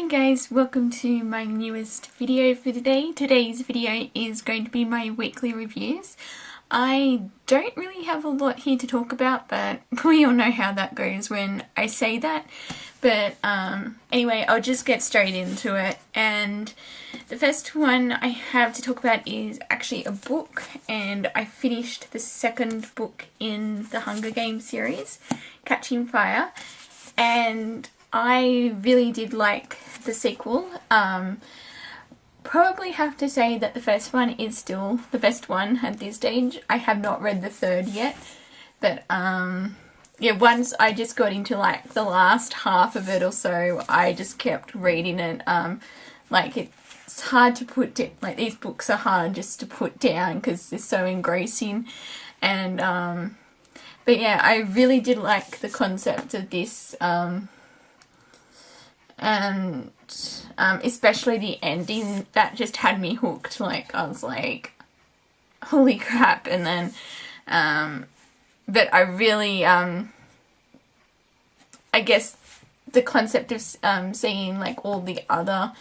Hey guys, welcome to my newest video for today. Today's video is going to be my weekly reviews. I don't really have a lot here to talk about, but we all know how that goes when I say that. But anyway, I'll just get straight into it. And the first one I have to talk about is actually a book, and I finished the second book in the Hunger Games series, Catching Fire, and I really did like the sequel. Probably have to say that the first one is still the best one at this stage. I have not read the third yet, but yeah, once I just got into like the last half of it or so, I just kept reading it. Like it's hard to put like these books are hard just to put down because they're so engrossing, and but yeah, I really did like the concept of this. And especially the ending, that just had me hooked. Like, I was like, holy crap. And then, but I really, I guess the concept of seeing like all the other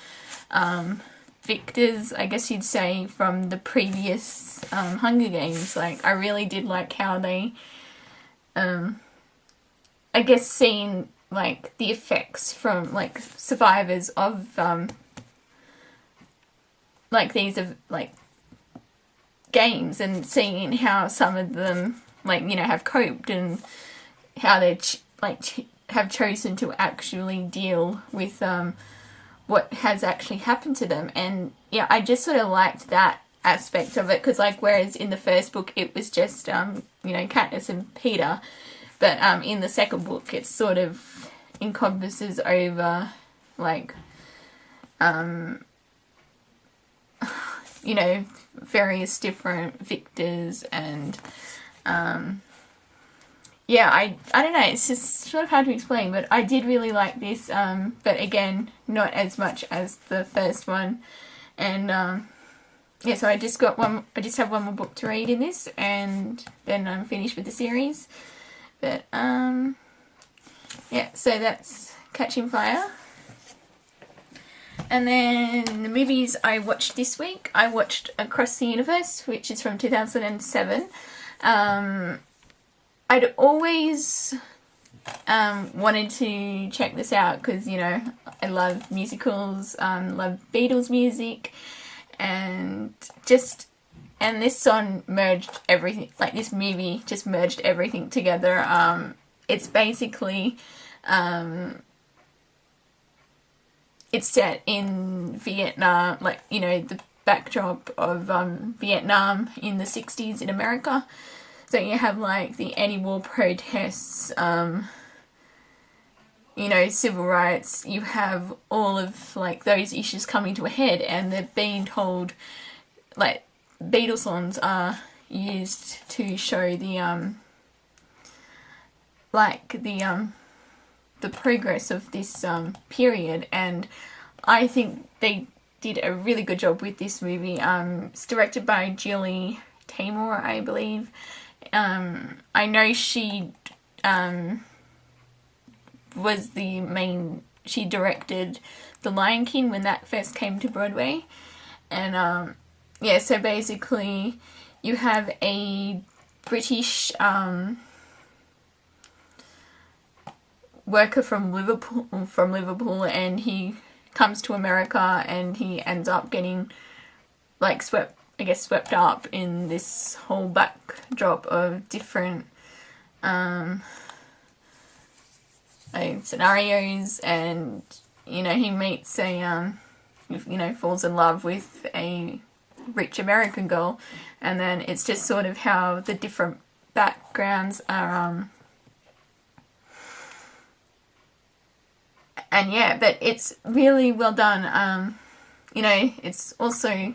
victors, I guess you'd say, from the previous Hunger Games, like, I really did like how they, I guess seeing like the effects from like survivors of like these like games, and seeing how some of them like, you know, have coped and how they have chosen to actually deal with what has actually happened to them. And yeah, I just sort of liked that aspect of it, because like whereas in the first book it was just you know, Katniss and Peter, but in the second book it sort of encompasses over like you know, various different victors, and yeah, I don't know, it's just sort of hard to explain, but I did really like this, but again, not as much as the first one. And yeah, so I just have one more book to read in this, and then I'm finished with the series. But yeah, so that's Catching Fire. And then the movies I watched this week, I watched Across the Universe, which is from 2007. I'd always wanted to check this out because, you know, I love musicals, love Beatles music, and this song merged everything, like this movie just merged everything together. It's basically, it's set in Vietnam, like, you know, the backdrop of Vietnam in the 60s in America. So you have like the anti-war protests, you know, civil rights, you have all of like those issues coming to a head, and they're being told, like, Beatles songs are used to show the like the progress of this period, and I think they did a really good job with this movie. It's directed by Julie Taymor, I believe. I know she was the main, she directed The Lion King when that first came to Broadway, and yeah, so basically you have a British worker from Liverpool, and he comes to America, and he ends up getting like swept up in this whole backdrop of different like scenarios, and you know, he meets a you know, falls in love with a rich American girl, and then it's just sort of how the different backgrounds are and yeah, but it's really well done. You know, it's also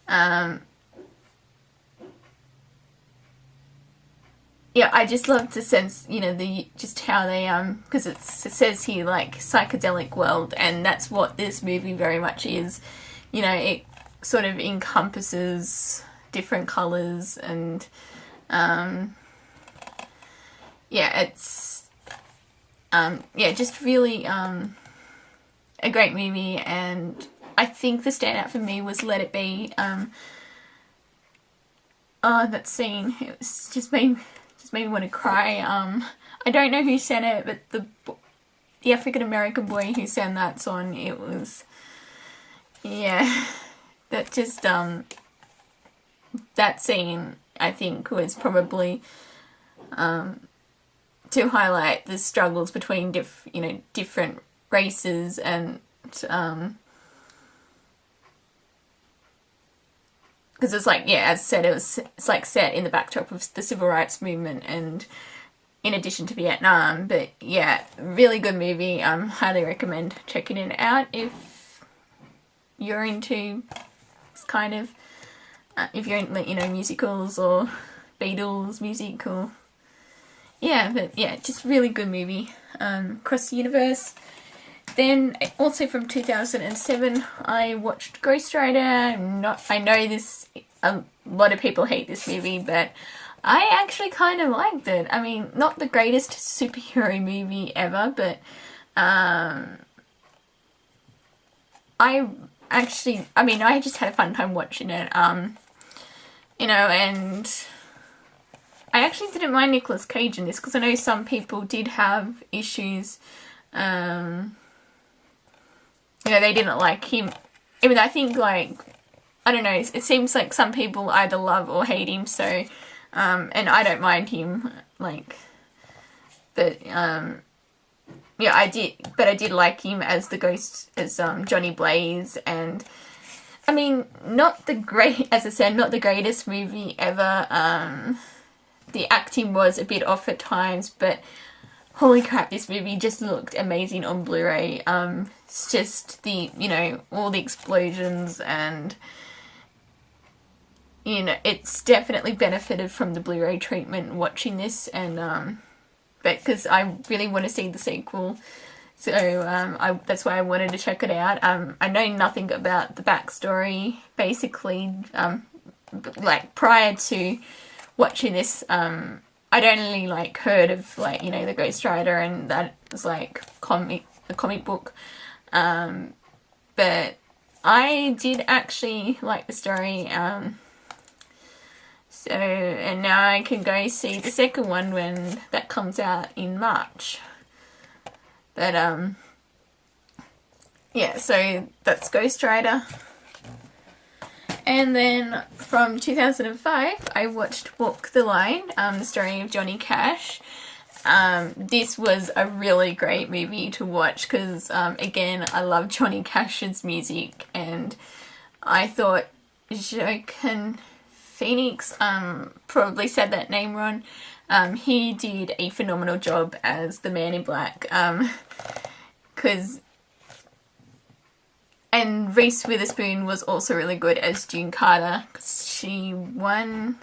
yeah, I just love the sense, you know, the just how they because it says here like psychedelic world, and that's what this movie very much is. You know, it sort of encompasses different colours, and yeah, it's yeah, just really a great movie, and I think the standout for me was Let It Be. Oh, that scene, it was just made me want to cry. I don't know who sang it, but the African American boy who sang that song, it was, yeah, that just that scene I think was probably to highlight the struggles between different races, and because it's like, yeah, as I said, it's like set in the backdrop of the civil rights movement, and in addition to Vietnam. But yeah, really good movie. Highly recommend checking it out if you're into this kind of if you're into musicals or Beatles music, or yeah, but yeah, just really good movie. Across the Universe. Then, also from 2007, I watched Ghost Rider. I know this, a lot of people hate this movie, but I actually kind of liked it. I mean, not the greatest superhero movie ever, but I just had a fun time watching it. And I actually didn't mind Nicolas Cage in this, because I know some people did have issues. They didn't like him. Even though I think, I don't know, it seems like some people either love or hate him, so, and I don't mind him, but, yeah, I did like him as the ghost, as, Johnny Blaze, and, I mean, not the greatest movie ever. The acting was a bit off at times, but holy crap, this movie just looked amazing on Blu-ray. It's just all the explosions, and, it's definitely benefited from the Blu-ray treatment watching this, and, but because I really want to see the sequel, so, that's why I wanted to check it out. I know nothing about the backstory, basically, prior to watching this, I'd only heard of the Ghost Rider, and that was the comic book, but I did actually like the story, so, and now I can go see the second one when that comes out in March, but yeah, so that's Ghost Rider. And then from 2005, I watched Walk the Line, the story of Johnny Cash. This was a really great movie to watch because, again, I love Johnny Cash's music, and I thought Joaquin Phoenix, probably said that name wrong, he did a phenomenal job as the Man in Black, and Reese Witherspoon was also really good as June Carter, because she won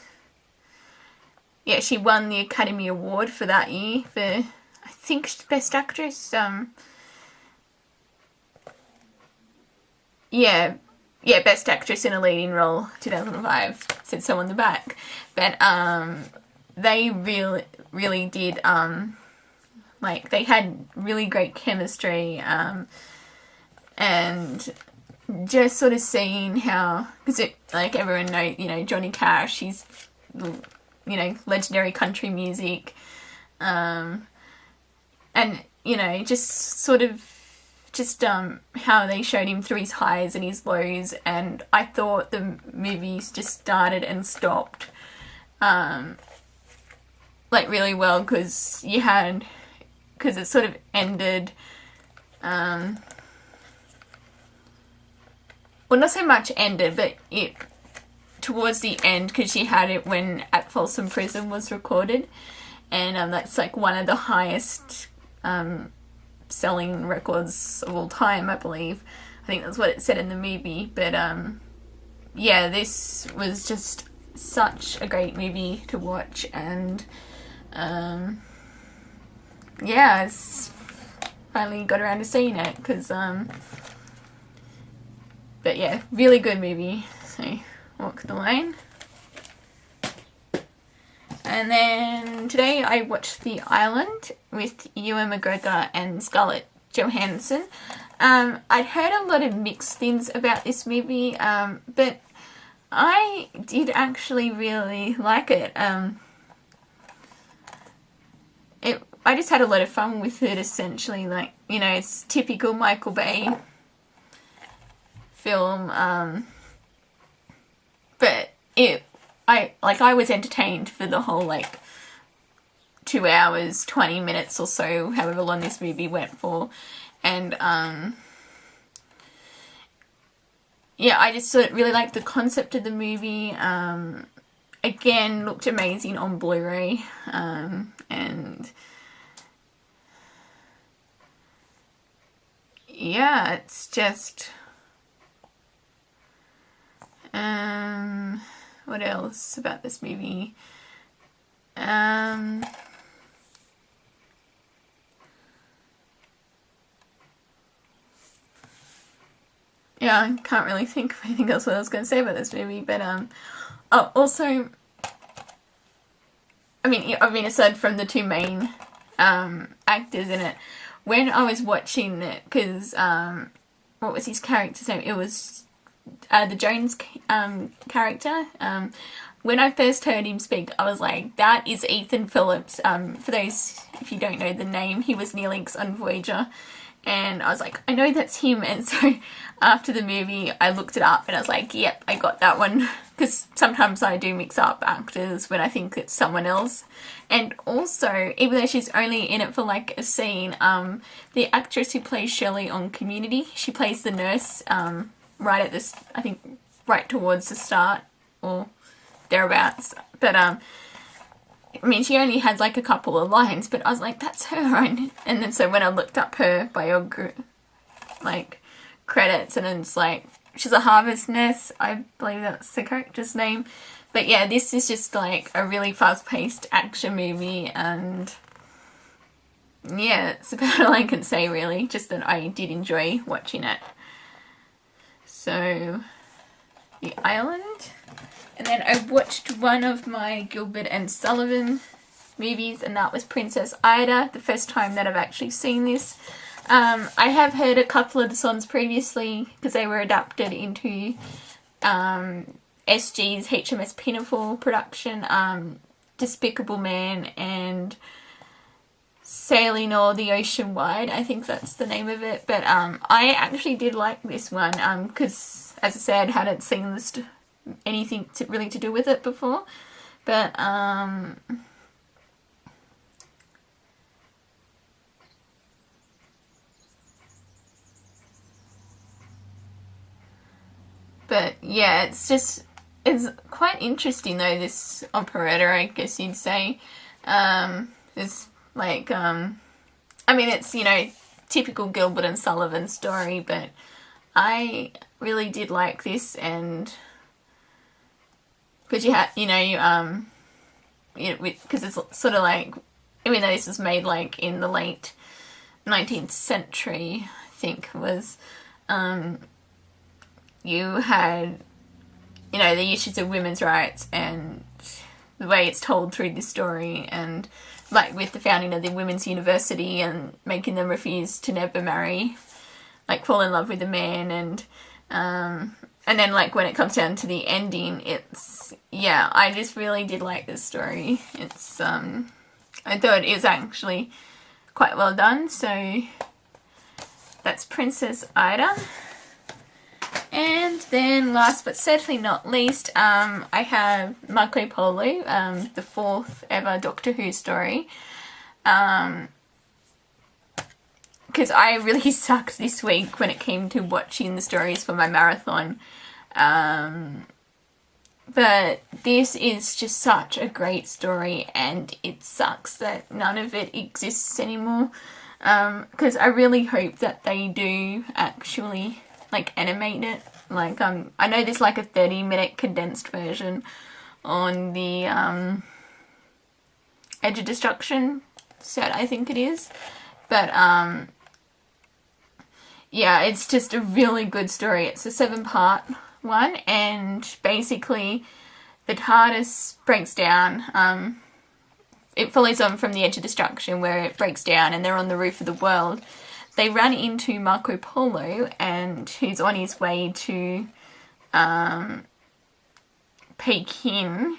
the Academy Award for that year for, I think, Best Actress. Best Actress in a Leading Role, 2005, said so on the back. But they really did, they had really great chemistry, and just sort of seeing how, because everyone knows, Johnny Cash, he's, legendary country music, and, just how they showed him through his highs and his lows, and I thought the movies just started and stopped, really well, because it sort of ended, well, not so much ended, but it, towards the end, because she had it when At Folsom Prison was recorded, and that's one of the highest selling records of all time, I believe. I think that's what it said in the movie, but yeah, this was just such a great movie to watch, and yeah, I finally got around to seeing it, because but yeah, really good movie. So, Walk the Line. And then today I watched The Island with Ewan McGregor and Scarlett Johansson. I'd heard a lot of mixed things about this movie, but I did actually really like it. I just had a lot of fun with it, essentially. Like, you know, it's typical Michael Bay film, but I was entertained for the whole, like, 2 hours, 20 minutes or so, however long this movie went for. And, yeah, I just sort of really liked the concept of the movie. Again, looked amazing on Blu-ray, and yeah, it's just, what else about this movie? Yeah, I can't really think of anything else what I was going to say about this movie, but, oh, also, I mean, aside from the two main, actors in it, when I was watching it, because, what was his character's name? It was, the Jones, character. When I first heard him speak, I was like, that is Ethan Phillips. For those, if you don't know the name, he was Neelix on Voyager. And I was like, I know that's him. And so after the movie, I looked it up and I was like, yep, I got that one. Because sometimes I do mix up actors when I think it's someone else. And also, even though she's only in it for like a scene, the actress who plays Shirley on Community, she plays the nurse right at this, I think, right towards the start or thereabouts. But, I mean, she only had like a couple of lines, but I was like, that's her. And then so when I looked up her biography, like, credits, and it's like, she's a harvest nurse, I believe that's the character's name. But yeah, this is just like a really fast-paced action movie, and yeah, it's about all I can say really, just that I did enjoy watching it. So, The Island. And then I watched one of my Gilbert and Sullivan movies, and that was Princess Ida, the first time that I've actually seen this. I have heard a couple of the songs previously, because they were adapted into SG's HMS Pinafore production, Despicable Man and Sailing O'er the Ocean Wide, I think that's the name of it. But I actually did like this one, because, as I said, hadn't seen this anything really to do with it before. But yeah, it's quite interesting though, this operetta, I guess you'd say. It's like, I mean, it's, you know, typical Gilbert and Sullivan story, but I really did like this, and because you had, you know, because it's sort of like, even though this was made like in the late 19th century, I think was, you had, you know, the issues of women's rights and the way it's told through this story, and like with the founding of the Women's University and making them refuse to never marry, like fall in love with a man, and then like when it comes down to the ending, it's, yeah, I just really did like this story. It's, I thought it was actually quite well done, so that's Princess Ida. And then last but certainly not least, I have Marco Polo, the fourth ever Doctor Who story. Because I really sucked this week when it came to watching the stories for my marathon. But this is just such a great story, and it sucks that none of it exists anymore. Because I really hope that they do actually like animate it. Like, I know there's like a 30-minute condensed version on the Edge of Destruction set, I think it is. But yeah, it's just a really good story. It's a 7-part one, and basically the TARDIS breaks down. It follows on from the Edge of Destruction, where it breaks down and they're on the roof of the world. they run into Marco Polo, and who's on his way to Peking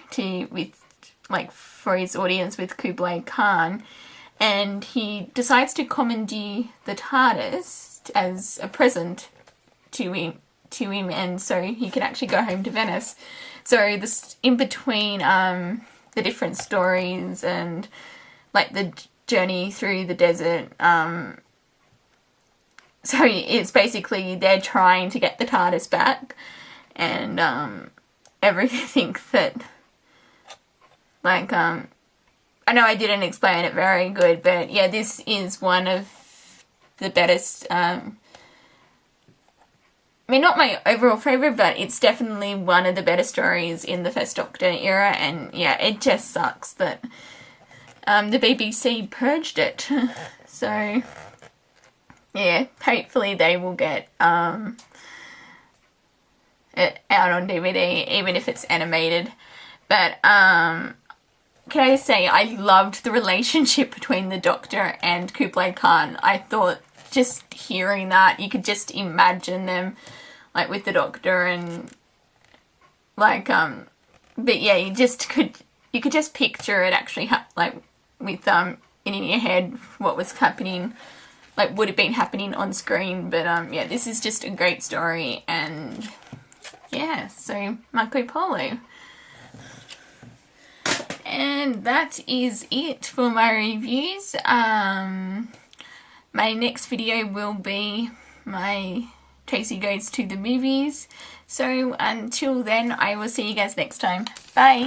for his audience with Kublai Khan, and he decides to commandeer the TARDIS as a present to him, and so he can actually go home to Venice. So this in between the different stories and like the journey through the desert, so it's basically they're trying to get the TARDIS back, and everything that I know I didn't explain it very good, but yeah, this is one of the best, I mean, not my overall favourite, but it's definitely one of the better stories in the First Doctor era, and yeah, it just sucks that the BBC purged it. So yeah, hopefully they will get it out on DVD, even if it's animated. But can I just say, I loved the relationship between the Doctor and Kublai Khan. I thought just hearing that, you could just imagine them like with the Doctor, and like but yeah, you could just picture it actually like with in your head what was happening, like would have been happening on screen. But yeah, this is just a great story, and yeah, so Marco Polo. And that is it for my reviews. My next video will be my Tracy Goes to the Movies. So until then, I will see you guys next time. Bye!